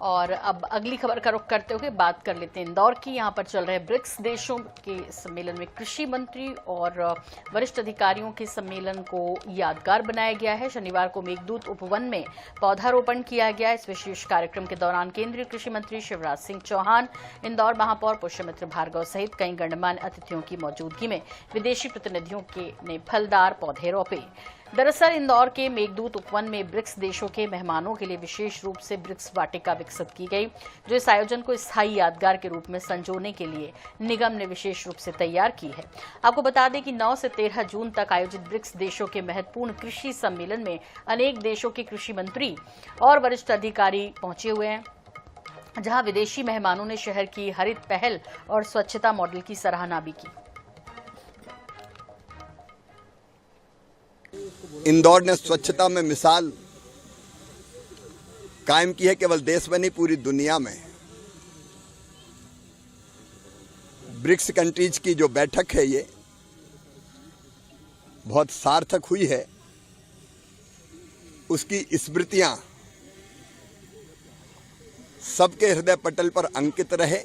और अब अगली खबर का रुख करते हुए बात कर लेते हैं इंदौर की। यहां पर चल रहे ब्रिक्स देशों के सम्मेलन में कृषि मंत्री और वरिष्ठ अधिकारियों के सम्मेलन को यादगार बनाया गया है। शनिवार को मेघदूत उपवन में पौधारोपण किया गया। इस विशेष कार्यक्रम के दौरान केंद्रीय कृषि मंत्री शिवराज सिंह चौहान, इंदौर महापौर पुष्यमित्र भार्गव सहित कई गणमान्य अतिथियों की मौजूदगी में विदेशी प्रतिनिधियों ने फलदार पौधे रोपे। दरअसल इंदौर के मेघदूत उपवन में ब्रिक्स देशों के मेहमानों के लिए विशेष रूप से ब्रिक्स वाटिका विकसित की गई, जो इस आयोजन को स्थायी यादगार के रूप में संजोने के लिए निगम ने विशेष रूप से तैयार की है। आपको बता दें कि 9 से 13 जून तक आयोजित ब्रिक्स देशों के महत्वपूर्ण कृषि सम्मेलन में अनेक देशों के कृषि मंत्री और वरिष्ठ अधिकारी पहुंचे हुए हैं, जहां विदेशी मेहमानों ने शहर की हरित पहल और स्वच्छता मॉडल की सराहना भी की। इंदौर ने स्वच्छता में मिसाल कायम की है, केवल देश में नहीं पूरी दुनिया में। ब्रिक्स कंट्रीज की जो बैठक है ये बहुत सार्थक हुई है। उसकी स्मृतियां सबके हृदय पटल पर अंकित रहे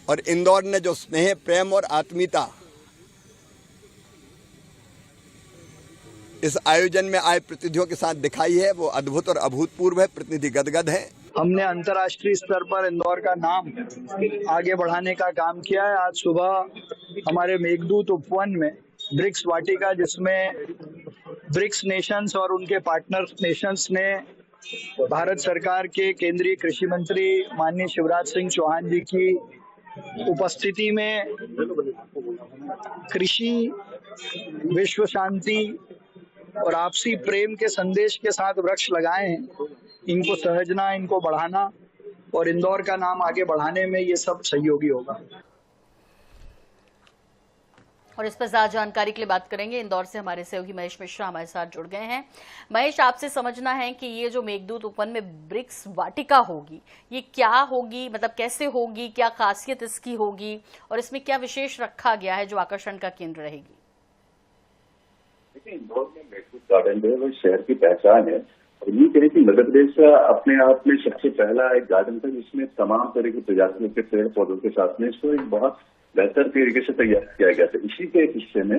और इंदौर ने जो स्नेह, प्रेम और आत्मीयता इस आयोजन में आए प्रतिनिधियों के साथ दिखाई है, वो अद्भुत और अभूतपूर्व है। प्रतिनिधि गदगद है। हमने अंतर्राष्ट्रीय स्तर पर इंदौर का नाम आगे बढ़ाने का काम किया है। आज सुबह हमारे मेघदूत उपवन में ब्रिक्स वाटिका, जिसमें ब्रिक्स नेशंस और उनके पार्टनर नेशंस ने भारत सरकार के केंद्रीय कृषि मंत्री माननीय शिवराज सिंह चौहान जी की उपस्थिति में कृषि, विश्व शांति और आपसी प्रेम के संदेश के साथ वृक्ष लगाए हैं। इनको सहेजना, इनको बढ़ाना और इंदौर का नाम आगे बढ़ाने में ये सब सहयोगी होगा। और इस पर ज्यादा जानकारी के लिए बात करेंगे। इंदौर से हमारे सहयोगी महेश मिश्रा हमारे साथ जुड़ गए हैं। महेश, आपसे समझना है कि ये जो मेघदूत उपवन में ब्रिक्स वाटिका होगी, ये क्या होगी, मतलब कैसे होगी, क्या खासियत इसकी होगी और इसमें क्या विशेष रखा गया है जो आकर्षण का केंद्र रहेगी? देखिए, इंदौर में मेघदूत गार्डन जो है वो शहर की पहचान है और ये करें कि मध्य प्रदेश का अपने आप में सबसे पहला एक गार्डन था जिसमें तमाम तरह की प्रजातियों के पेड़ पौधों के साथ में इसको एक बहुत बेहतर तरीके से तैयार किया गया था। इसी के एक हिस्से में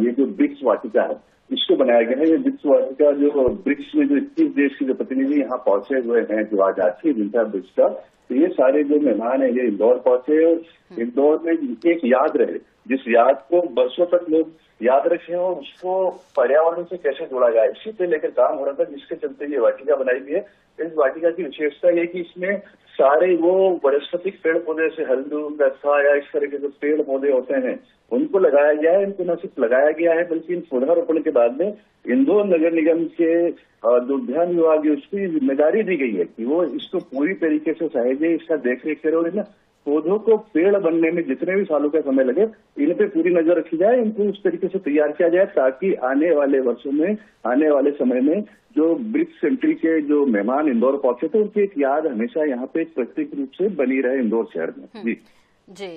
ये जो ब्रिक्स वाटिका है इसको बनाया गया है। ये ब्रिक्स वाटिका जो ब्रिक्स में जो 21 देश के जो प्रतिनिधि यहाँ पहुंचे हुए हैं, जो आज आखिरी दिन था ब्रिक्स का, तो ये सारे जो मेहमान है ये इंदौर पहुंचे और इंदौर में एक याद रहे, जिस याद को बरसों तक लोग याद रखे और उसको पर्यावरण से कैसे जोड़ा जाए, इसी पे लेकर काम हो रहा था, जिसके चलते ये वाटिका बनाई गई है। इस वाटिका की विशेषता ये कि इसमें सारे वो वनस्पतिक पेड़ पौधे से हल्दू, गस्सा या इस तरह के जो पेड़ पौधे होते हैं उनको लगाया गया है। इनको न सिर्फ लगाया गया है बल्कि इन पौधारोपण के बाद में इंदौर नगर निगम के जो उद्यान विभाग है उसकी जिम्मेदारी दी गई है कि वो इसको पूरी तरीके से सहेजे, इसका देखरेख करे और पौधों को पेड़ बनने में जितने भी सालों का समय लगे इन पे पूरी नजर रखी जाए, इनको उस तरीके से तैयार किया जाए ताकि आने वाले वर्षों में, आने वाले समय में जो ब्रिक्स कंट्री के जो मेहमान इंदौर पहुंचे थे उनकी एक याद हमेशा यहाँ पे प्रत्येक रूप से बनी रहे इंदौर शहर में। जी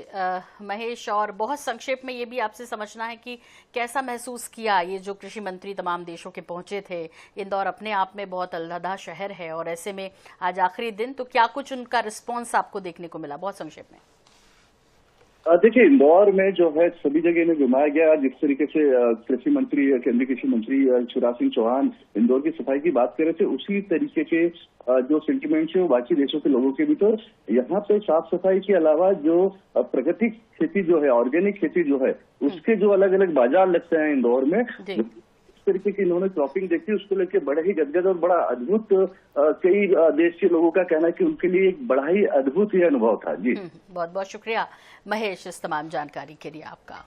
महेश, और बहुत संक्षेप में ये भी आपसे समझना है कि कैसा महसूस किया ये जो कृषि मंत्री तमाम देशों के पहुंचे थे। इंदौर अपने आप में बहुत अल्लादा शहर है और ऐसे में आज आखिरी दिन, तो क्या कुछ उनका रिस्पांस आपको देखने को मिला? बहुत संक्षेप में। देखिए, इंदौर में जो है सभी जगह इन्हें घुमाया गया। जिस तरीके से कृषि मंत्री, केंद्रीय कृषि मंत्री शिवराज सिंह चौहान इंदौर की सफाई की बात कर रहे थे, उसी तरीके के जो सेंटिमेंट्स है वो बाकी देशों के लोगों के भी। तो यहाँ पे साफ सफाई के अलावा जो प्राकृतिक खेती जो है, ऑर्गेनिक खेती जो है, उसके जो अलग अलग बाजार लगते हैं इंदौर में, इस तरीके की इन्होंने क्रॉपिंग देखी, उसको लेकर बड़ा ही गदगद और बड़ा अद्भुत, कई देश के लोगों का कहना है कि उनके लिए एक बड़ा ही अद्भुत ही अनुभव था। जी, बहुत बहुत शुक्रिया महेश इस तमाम जानकारी के लिए आपका।